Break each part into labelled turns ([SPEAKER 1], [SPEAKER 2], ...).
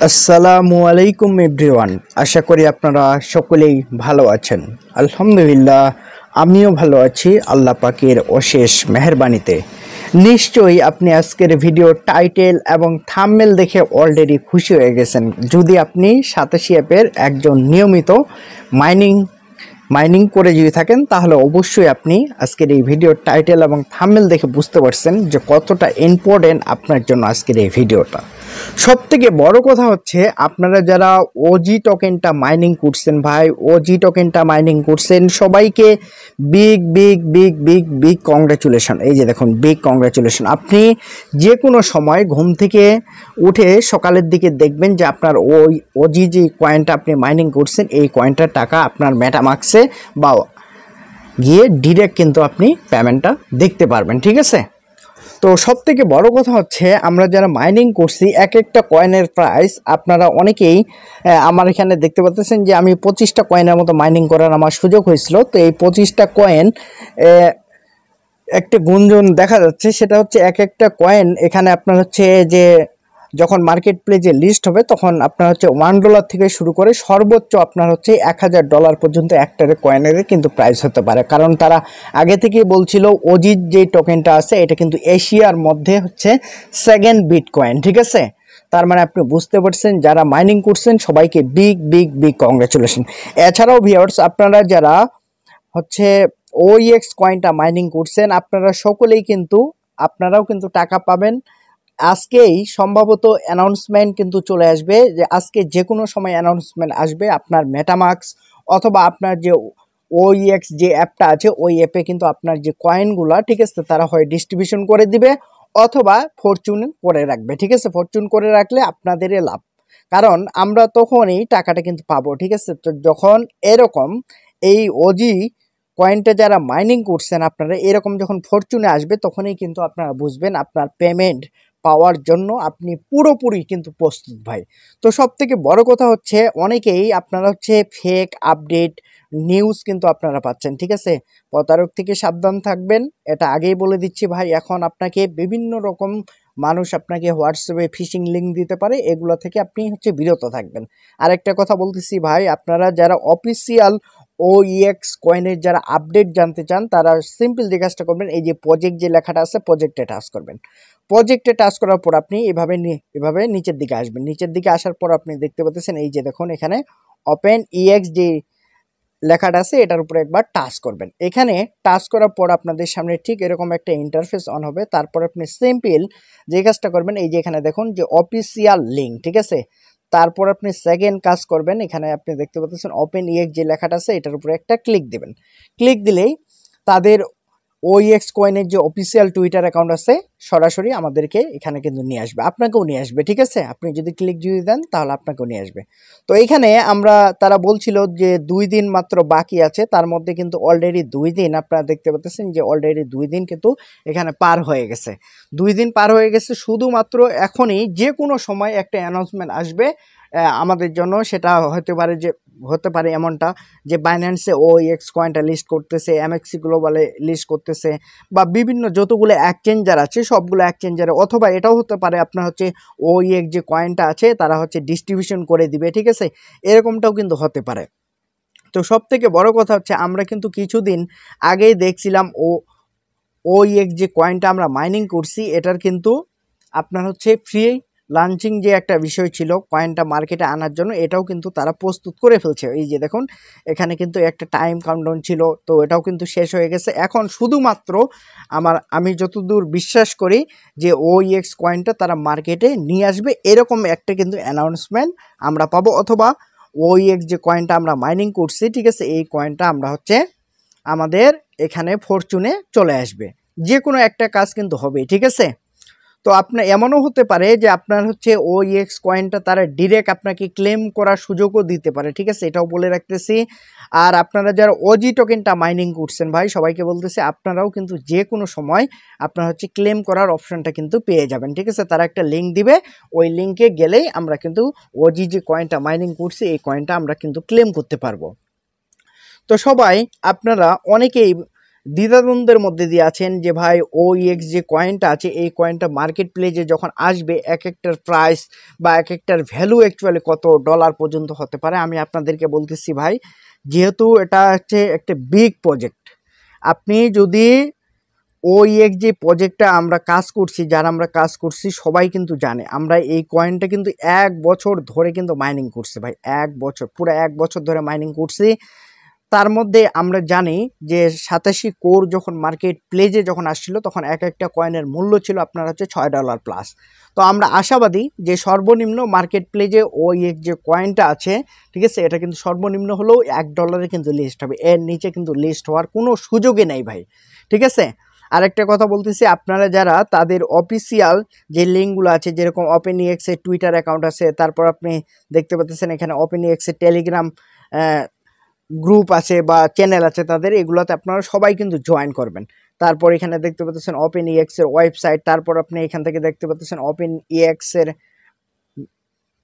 [SPEAKER 1] আসসালামু আলাইকুম এভরিওয়ান। আশা করি আপনারা সকলেই ভালো আছেন। আলহামদুলিল্লাহ, আমিও ভালো আছি আল্লাহ পাকের অশেষ মেহেরবানিতে। নিশ্চয়ই আপনি আজকের ভিডিও টাইটেল এবং থাম্বনেল দেখে অলরেডি খুশি হয়ে গেছেন। যদি আপনি 87 অ্যাপের একজন নিয়মিত মাইনিং করে যদি থাকেন, তাহলে অবশ্যই আপনি আজকের এই ভিডিওর টাইটেল এবং থাম্বনেল দেখে বুঝতে পারছেন যে কতটা ইম্পর্টেন্ট আপনার জন্য আজকের এই ভিডিওটা। সবথেকে বড় কথা হচ্ছে, আপনারা যারা ওজি টোকেনটা মাইনিং করছেন ভাই, ওজি টোকেনটা মাইনিং করছেন, সবাইকে big big big big big congratulation. এই যে দেখুন, বিগ কংগ্রাচুলেশন। আপনি যে কোনো সময় ঘুম থেকে উঠে সকালের দিকে দেখবেন যে আপনার ওই ওজি যে কয়েনটা আপনি মাইনিং করছেন, এই কয়েনটার টাকা আপনার মেটামাক্সে বা গিয়ে ডিরেক্ট কিন্তু আপনি পেমেন্টটা দেখতে পারবেন। ঠিক আছে, তো সবথেকে বড় কথা হচ্ছে, আমরা যারা মাইনিং করছি এক একটা কয়েনের প্রাইস, আপনারা অনেকেই আমার এখানে দেখতে পাচ্ছেন যে আমি 25টা কয়েনের মতো মাইনিং করার আমার সুযোগ হয়েছিল। তো এই 25টা কয়েন একটা গুঞ্জন দেখা যাচ্ছে, সেটা হচ্ছে এক একটা কয়েন এখানে আপনার হচ্ছে যে যখন মার্কেট প্লেসে লিস্ট হবে, তখন আপনার হচ্ছে $1 থেকে শুরু করে সর্বোচ্চ আপনার হচ্ছে $1000 পর্যন্ত একটা কয়েনের কিন্তু প্রাইস হতে পারে। কারণ তারা আগে থেকেই বলছিল ওজির যে টোকেনটা আছে এটা কিন্তু এশিয়ার মধ্যে হচ্ছে সেকেন্ড বিটকয়েন। ঠিক আছে, তার মানে আপনি বুঝতে পারছেন, যারা মাইনিং করছেন সবাইকে বিগ বিগ বিগ কংগ্রেচুলেশন। এছাড়াও ভিউয়ার্স, আপনারা যারা হচ্ছে ওইএক্স কয়েনটা মাইনিং করছেন, আপনারা সকলেই কিন্তু আপনারাও কিন্তু টাকা পাবেন। আজকেই সম্ভবত অ্যানাউন্সমেন্ট কিন্তু চলে আসবে, যে আজকে যে কোনো সময় অ্যানাউন্সমেন্ট আসবে আপনার মেটামাক্স অথবা আপনার যে ওইএক্স যে অ্যাপটা আছে, ওই অ্যাপে কিন্তু আপনার যে কয়েনগুলো, ঠিক আছে, তারা হয় ডিস্ট্রিবিউশন করে দিবে অথবা ফরচুন করে রাখবে। ঠিক আছে, ফরচুন করে রাখলে আপনাদেরই লাভ, কারণ আমরা তখনই টাকাটা কিন্তু পাবো। ঠিক আছে, তো যখন এরকম এই ওজি কয়েনটা যারা মাইনিং করছেন, আপনারা এরকম যখন ফরচুনে আসবে, তখনই কিন্তু আপনারা বুঝবেন আপনার পেমেন্ট পাওয়ার জন্য আপনি পুরোপুরি কিন্তু প্রস্তুত ভাই। তো সব থেকে বড় কথা হচ্ছে, অনেকেই আপনারা হচ্ছে ফেক আপডেট নিউজ কিন্তু আপনারা পাচ্ছেন। ঠিক আছে, প্রতারক থেকে সাবধান থাকবেন, এটা আগেই বলে দিচ্ছি ভাই। এখন আপনাকে বিভিন্ন রকম মানুষ আপনাকে হোয়াটসঅ্যাপে ফিশিং লিঙ্ক দিতে পারে, এগুলো থেকে আপনি হচ্ছে বিরত থাকবেন। আরেকটা কথা বলতেছি ভাই, আপনারা যারা অফিসিয়াল ওইএক্স কয়েনের যারা আপডেট জানতে চান, তারা সিম্পল যে কাজটা করবেন, এই যে প্রজেক্ট যে লেখাটা আছে, প্রজেক্টে টাচ করবেন। প্রজেক্টে টাচ করার পর আপনি এভাবে নিচের দিকে আসবেন। নিচের দিকে আসার পর আপনি দেখতে পাচ্ছেন, এই যে দেখুন এখানে ওপেন ইএক্স যে লেখাটা আছে, এটার উপরে একবার টাচ করবেন। এখানে টাচ করার পর আপনাদের সামনে ঠিক এরকম একটা ইন্টারফেস অন হবে। তারপর আপনি সিম্পল যে কাজটা করবেন, এই যে এখানে দেখুন যে অফিসিয়াল লিঙ্ক, ঠিক আছে, তারপর আপনি সেকেন্ড কাজ করবেন, এখানে আপনি দেখতে পাচ্ছেন ওপেন ইএক্স যে লেখাটা আছে, এটার উপরে একটা ক্লিক দিবেন। ক্লিক দিলেই তাদের ওইএক্স কয়েনের যে অফিসিয়াল টুইটার অ্যাকাউন্ট আছে, সরাসরি আমাদেরকে এখানে কিন্তু নিয়ে আসবে, আপনাকেও নিয়ে আসবে। ঠিক আছে, আপনি যদি ক্লিক যদি দেন, তাহলে আপনাকেও নিয়ে আসবে। তো এইখানে তারা বলছিল যে 2 দিন মাত্র বাকি আছে, তার মধ্যে কিন্তু অলরেডি 2 দিন আপনারা দেখতে পাচ্ছেন যে অলরেডি 2 দিন কিন্তু এখানে পার হয়ে গেছে। 2 দিন পার হয়ে গেছে, শুধুমাত্র এখনই যে কোনো সময় একটা অ্যানাউন্সমেন্ট আসবে আমাদের জন্য। সেটা হতে পারে এমনটা যে বাইন্যান্সে ওএক্স কয়েনটা লিস্ট করতেছে, এমএক্সি গ্লোবালে লিস্ট করতেছে, বা বিভিন্ন যতগুলো এক্সচেঞ্জার আছে সবগুলো এক্সচেঞ্জারে, অথবা এটাও হতে পারে আপনার হচ্ছে ওএক্স যে কয়েনটা আছে তারা হচ্ছে ডিস্ট্রিবিউশন করে দিবে। ঠিক আছে, এরকমটাও কিন্তু হতে পারে। তো সব থেকে বড় কথা হচ্ছে, আমরা কিন্তু কিছুদিন আগেই দেখছিলাম ওএক্স যে কয়েনটা আমরা মাইনিং করছি, এটার কিন্তু আপনার হচ্ছে ফ্রি লঞ্চিং যে একটা বিষয় ছিল কয়েনটা মার্কেটে আনার জন্য, এটাও কিন্তু তারা প্রস্তুত করে ফেলছে। এই যে দেখুন এখানে কিন্তু একটা টাইম কাউন্টডাউন ছিল, তো এটাও কিন্তু শেষ হয়ে গেছে। এখন শুধুমাত্র আমি যতদূর বিশ্বাস করি যে ওইএক্স কয়েনটা তারা মার্কেটে নিয়ে আসবে, এরকম একটা কিন্তু অ্যানাউন্সমেন্ট আমরা পাবো। অথবা ওইএক্স যে কয়েনটা আমরা মাইনিং করছি, ঠিক আছে, এই কয়েনটা আমরা হচ্ছে আমাদের এখানে ফরচুনে চলে আসবে। যে কোনো একটা কাজ কিন্তু হবে। ঠিক আছে, তো আপনার এমনও হতে পারে যে আপনার হচ্ছে ওইএক্স কয়েনটা তারা ডিরেক্ট আপনাকে ক্লেম করার সুযোগও দিতে পারে। ঠিক আছে, এটাও বলে রাখতেছি। আর আপনারা যারা ওজি টোকেনটা মাইনিং করছেন ভাই, সবাইকে বলতেছে আপনারাও কিন্তু যে কোনো সময় আপনার হচ্ছে ক্লেম করার অপশনটা কিন্তু পেয়ে যাবেন। ঠিক আছে, তারা একটা লিঙ্ক দিবে, ওই লিঙ্কে গেলেই আমরা কিন্তু ওজি যে কয়েনটা মাইনিং করছি, এই কয়েনটা আমরা কিন্তু ক্লেম করতে পারবো। তো সবাই আপনারা অনেকেই দ্বিধাদ্বন্দ্বের মধ্যে দিয়ে আছেন যে ভাই OEX যে কয়েনটা আছে এই কয়েনটা মার্কেট প্লেসে যখন আসবে এক একটার প্রাইস বা এক একটার ভ্যালু অ্যাকচুয়ালি কত ডলার পর্যন্ত হতে পারে, আমি আপনাদেরকে বলতেছি ভাই, যেহেতু এটা হচ্ছে একটা বিগ প্রজেক্ট, আপনি যদি OEX যে প্রজেক্টটা আমরা কাজ করছি, যারা আমরা কাজ করছি সবাই কিন্তু জানে আমরা এই কয়েনটা কিন্তু 1 বছর ধরে কিন্তু মাইনিং করছি ভাই, 1 বছর, পুরো 1 বছর ধরে মাইনিং করছি। তার মধ্যে আমরা জানি যে 87 কোর যখন মার্কেট প্লেজে যখন আসছিল তখন এক একটা কয়েনের মূল্য ছিল আপনার হচ্ছে $6 প্লাস। তো আমরা আশাবাদী যে সর্বনিম্ন মার্কেট প্লেজে OEX যে কয়েনটা আছে, ঠিক আছে, এটা কিন্তু সর্বনিম্ন হলেও $1 কিন্তু লিস্ট হবে, এর নিচে কিন্তু লিস্ট হওয়ার কোনো সুযোগই নেই ভাই, ঠিক আছে। আরেকটা কথা বলতেছি, আপনারা যারা তাদের অফিসিয়াল যে লিঙ্কগুলো আছে, যেরকম OpenEX এর টুইটার অ্যাকাউন্ট আছে, তারপর আপনি দেখতে পাচ্ছেন এখানে OpenEX এর টেলিগ্রাম গ্রুপ আছে বা চ্যানেল আছে তাদের, এগুলোতে আপনারা সবাই কিন্তু জয়েন করবেন। তারপর এখানে দেখতে পাচ্ছেন OpenEX এর ওয়েবসাইট, তারপর আপনি এখান থেকে দেখতে পাচ্ছেন OpenEX এর,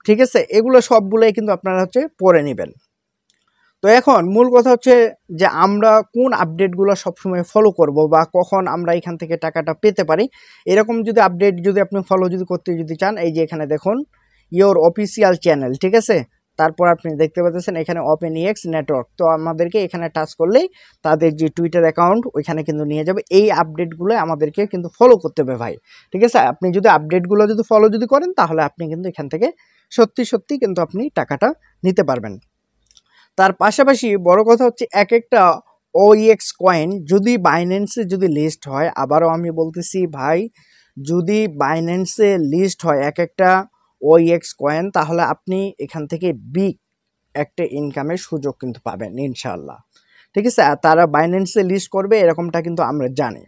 [SPEAKER 1] ঠিক আছে, এগুলো সবগুলোই কিন্তু আপনারা হচ্ছে পড়ে নেবেন। তো এখন মূল কথা হচ্ছে যে আমরা কোন আপডেটগুলো সবসময় ফলো করব বা কখন আমরা এখান থেকে টাকাটা পেতে পারি, এরকম যদি আপডেট যদি আপনি ফলো যদি করতে যদি চান, এই যে এখানে দেখুন ইওর অফিসিয়াল চ্যানেল, ঠিক আছে, তারপর আপনি দেখতে পাচ্ছেন এখানে OpenEX নেটওয়ার্ক, তো আমাদেরকে এখানে টাচ করলেই তাদের যে টুইটার অ্যাকাউন্ট ওইখানে কিন্তু নিয়ে যাবে। এই আপডেটগুলো আমাদেরকে কিন্তু ফলো করতে হবে ভাই, ঠিক আছে। আপনি যদি আপডেটগুলো যদি ফলো যদি করেন তাহলে আপনি কিন্তু এখান থেকে সত্যি সত্যি কিন্তু আপনি টাকাটা নিতে পারবেন। তার পাশাপাশি বড় কথা হচ্ছে এক একটা OEX কয়েন যদি বাইন্যান্সে যদি লিস্ট হয়, আবারও আমি বলতেছি ভাই, যদি বাইন্যান্সে লিস্ট হয় এক একটা OEX কয়েন, তাহলে আপনি এখান থেকে বিগ একটা ইনকামের সুযোগ কিন্তু পাবেন ইনশাল্লাহ, ঠিক আছে। আর তারা বাইন্যান্সে লিস্ট করবে এরকমটা কিন্তু আমরা জানি।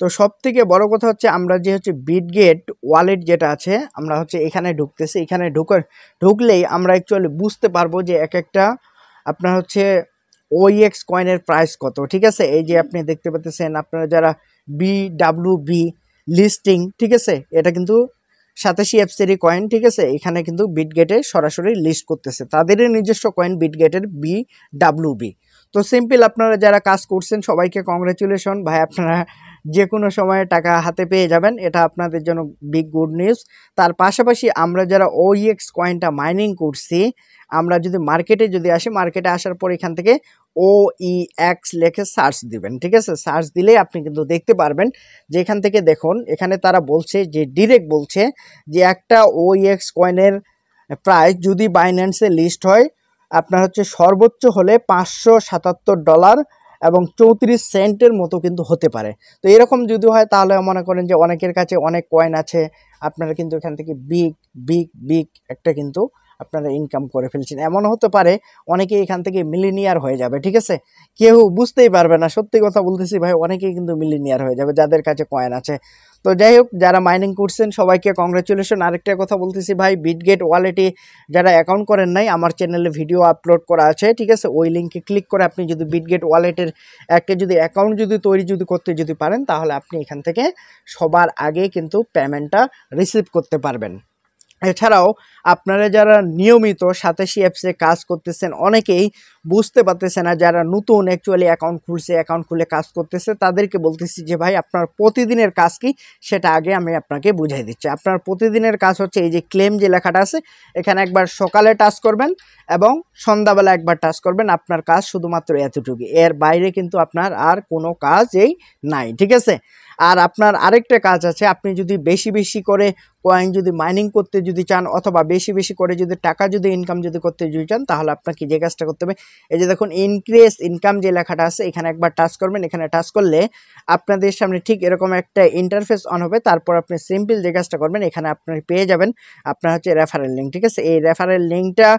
[SPEAKER 1] তো সব থেকে বড় কথা হচ্ছে আমরা যে হচ্ছে বিটগেট ওয়ালেট যেটা আছে, আমরা হচ্ছে এখানে ঢুকতেছি, এখানে ঢুকলেই আমরা অ্যাকচুয়ালি বুঝতে পারবো যে এক একটা আপনার হচ্ছে OEX কয়েনের প্রাইস কত, ঠিক আছে। এই যে আপনি দেখতে পাচ্ছেন আপনারা যারা BWB লিস্টিং, ঠিক আছে, এটা কিন্তু 87 এফসেরি কয়েন, ঠিক আছে, এখানে কিন্তু বিটগেটে সরাসরি লিস্ট করতেছে তাদেরই নিজস্ব কয়েন বিটগেটের BWB। তো সিম্পল, আপনারা যারা কাজ করছেন সবাইকে কংগ্রেচুলেশন ভাই, আপনারা যে কোনো সময়ে টাকা হাতে পেয়ে যাবেন, এটা আপনাদের জন্য বিগ গুড নিউজ। তার পাশাপাশি আমরা যারা OEX কয়েনটা মাইনিং করছি, আমরা যদি মার্কেটে যদি আসি, মার্কেটে আসার পর এখান থেকে OEX লেখে সার্চ দিবেন, ঠিক আছে। সার্চ দিলেই আপনি কিন্তু দেখতে পারবেন যে এখান থেকে দেখুন এখানে তারা বলছে যে ডিরেক্ট বলছে যে একটা OEX কয়েনের প্রাইস যদি বাইন্যান্সে লিস্ট হয় আপনার হচ্ছে সর্বোচ্চ হলে $577 এবং 34 সেন্টের মতো কিন্তু হতে পারে। তো এরকম যদি হয় তাহলে মনে করেন যে অনেকের কাছে অনেক কয়েন আছে, আপনারা কিন্তু এখান থেকে বিগ বিগ বিগ একটা কিন্তু আপনারা ইনকাম করে ফেলছেন। এমন হতে পারে অনেকে এখান থেকে মিলিনিয়ার হয়ে যাবে, ঠিক আছে, কেউ বুঝতেই পারবে না, সত্যি কথা বলতেছি ভাই, অনেকেই কিন্তু মিলিনিয়ার হয়ে যাবে যাদের কাছে কয়েন আছে। তো যাই হোক, যারা মাইনিং করছেন সবাইকে কংগ্রেচুলেশন। আরেকটা কথা বলতেছি ভাই, বিটগেট ওয়ালেটে যারা অ্যাকাউন্ট করেন নাই, আমার চ্যানেলে ভিডিও আপলোড করা আছে, ঠিক আছে, ওই লিঙ্কে ক্লিক করে আপনি যদি বিটগেট ওয়ালেটের একটা যদি অ্যাকাউন্ট যদি তৈরি যদি করতে যদি পারেন, তাহলে আপনি এখান থেকে সবার আগে কিন্তু পেমেন্টটা রিসিভ করতে পারবেন। এছাড়াও আপনারা যারা নিয়মিত 87 অ্যাপসে কাজ করতেছেন অনেকেই বুঝতে পারতেছে না, যারা নতুন অ্যাকচুয়ালি অ্যাকাউন্ট খুলছে, অ্যাকাউন্ট খুলে কাজ করতেছে, তাদেরকে বলতেছি যে ভাই আপনার প্রতিদিনের কাজ কি সেটা আগে আমি আপনাকে বুঝাই দিচ্ছি। আপনার প্রতিদিনের কাজ হচ্ছে এই যে ক্লেম যে লেখাটা আছে, এখানে একবার সকালে টাচ করবেন এবং সন্ধ্যাবেলা একবার টাচ করবেন, আপনার কাজ শুধুমাত্র এতটুকু, এর বাইরে কিন্তু আপনার আর কোনো কাজই নাই, ঠিক আছে। আর আপনার আরেকটা কাজ আছে, আপনি যদি বেশি বেশি করে কয়েন যদি মাইনিং করতে যদি চান অথবা বেশি বেশি করে যদি টাকা যদি ইনকাম যদি করতে যদি চান, তাহলে আপনাকে যে কাজটা করতে হবে, এই যে দেখুন ইনক্রিজ ইনকাম যে লেখাটা আছে, এখানে একবার টাচ করবেন। এখানে টাচ করলে আপনাদের সামনে ঠিক এরকম একটা ইন্টারফেস অন হবে। তারপর আপনি সিম্পল যে কাজটা করবেন, এখানে আপনি পেয়ে যাবেন আপনার হচ্ছে রেফারেল লিঙ্ক, ঠিক আছে। এই রেফারেল লিঙ্কটা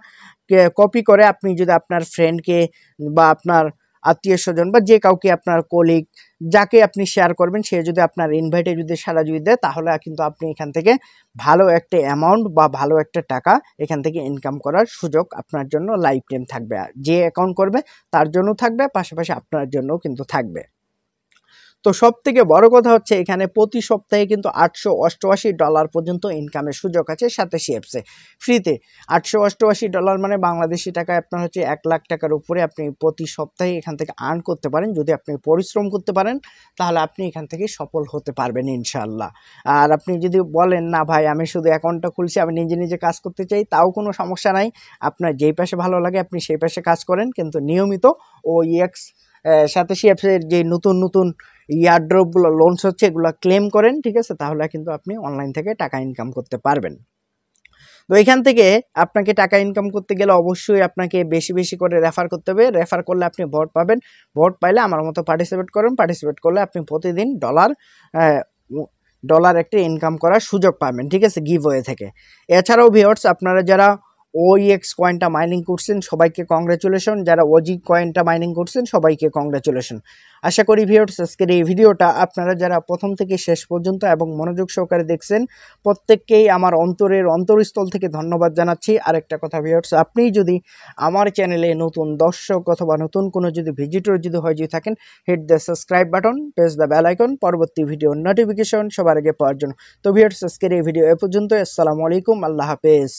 [SPEAKER 1] কপি করে আপনি যদি আপনার ফ্রেন্ডকে বা আপনার আত্মীয় স্বজন বা যে কাউকে আপনার কলিগ যাকে আপনি শেয়ার করবেন, সে যদি আপনার ইনভাইটে যদি সাড়া যদি দেয়, তাহলে কিন্তু আপনি এখান থেকে ভালো একটা অ্যামাউন্ট বা ভালো একটা টাকা এখান থেকে ইনকাম করার সুযোগ আপনার জন্য লাইফ টাইম থাকবে। আর যে অ্যাকাউন্ট করবে তার জন্য থাকবে, পাশাপাশি আপনার জন্যও কিন্তু থাকবে। তো সবথেকে বড় কথা হচ্ছে এখানে প্রতি সপ্তাহে কিন্তু $888 পর্যন্ত ইনকামের সুযোগ আছে 87 অ্যাপসে ফ্রিতে। $888 মানে বাংলাদেশি টাকায় আপনার হচ্ছে 1 লাখ টাকার উপরে আপনি প্রতি সপ্তাহে এখান থেকে আর্ন করতে পারেন। যদি আপনি পরিশ্রম করতে পারেন তাহলে আপনি এখান থেকে সফল হতে পারবেন ইনশাআল্লাহ। আর আপনি যদি বলেন না ভাই আমি শুধু অ্যাকাউন্টটা খুলছি, আমি নিজে নিজে কাজ করতে চাই, তাও কোনো সমস্যা নাই। আপনার যেই পাশে ভালো লাগে আপনি সেই পাশে কাজ করেন, কিন্তু নিয়মিত OEX 87 অ্যাপসের যে নতুন নতুন ইয়ারড্রপগুলো লঞ্চ হচ্ছে এগুলো ক্লেম করেন, ঠিক আছে? তাহলে কিন্তু আপনি অনলাইন থেকে টাকা ইনকাম করতে পারবেন। তো এখান থেকে আপনাকে টাকা ইনকাম করতে গেলে অবশ্যই আপনাকে বেশি বেশি করে রেফার করতে হবে। রেফার করলে আপনি ভোট পাবেন। ভোট পাইলে আমার মতো পার্টিসিপেট করেন। পার্টিসিপেট করলে আপনি প্রতিদিন ডলার একটা ইনকাম করার সুযোগ পাবেন, ঠিক আছে, গিভওয়ে থেকে। এছাড়াও ভিউয়ার্স, আপনারা যারা OEX কয়েনটা মাইনিং করছেন সবাইকে কংগ্রাচুলেশন, যারা OG কয়েনটা মাইনিং করছেন সবাইকে কংগ্রাচুলেশন। আশা করি ভিউয়ার্স আজকের এই ভিডিওটা আপনারা যারা প্রথম থেকে শেষ পর্যন্ত এবং মনোযোগ সহকারে দেখছেন প্রত্যেককেই আমার অন্তরস্থল থেকে ধন্যবাদ জানাচ্ছি। আরেকটা কথা ভিউয়ার্স, আপনি যদি আমার চ্যানেলে নতুন দর্শক অথবা নতুন কোনো যদি ভিজিটর যদি হয়ে থাকেন, hit the subscribe button, press the bell icon, পরবর্তী ভিডিও নোটিফিকেশন সবার আগে পাওয়ার জন্য। তো ভিউয়ার্স আজকের এই ভিডিও এ পর্যন্ত। আসসালামু আলাইকুম, আল্লাহ হাফেজ।